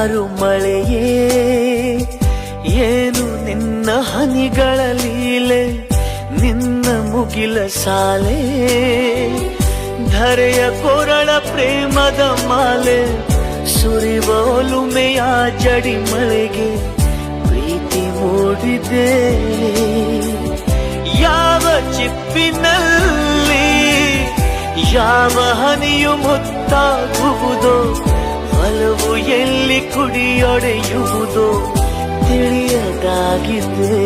ಮುಂಗಾರು ಮಳೆಯೇ ಏನು ನಿನ್ನ ಹನಿಗಳ ಲೀಲೆ, ನಿನ್ನ ಮುಗಿಲ ಸಾಲೆ ಧರೆಯ ಕೊರಳ ಪ್ರೇಮದ ಮಾಲೆ, ಸುರಿವ ಒಲುಮೆಯ ಜಡಿ ಮಳೆಗೆ ಪ್ರೀತಿ ಮೂಡಿದೆ. ಯಾವ ಚಿಪ್ಪಿನಲ್ಲಿ ಯಾವ ಹನಿಯು ಮುತ್ತಾಗುವುದೋ, ಒಲವು ಎಲ್ಲಿ ಕುಡಿಯೊಡೆಯುವುದೋ ತಿಳಿಯದಾಗಿದೆ.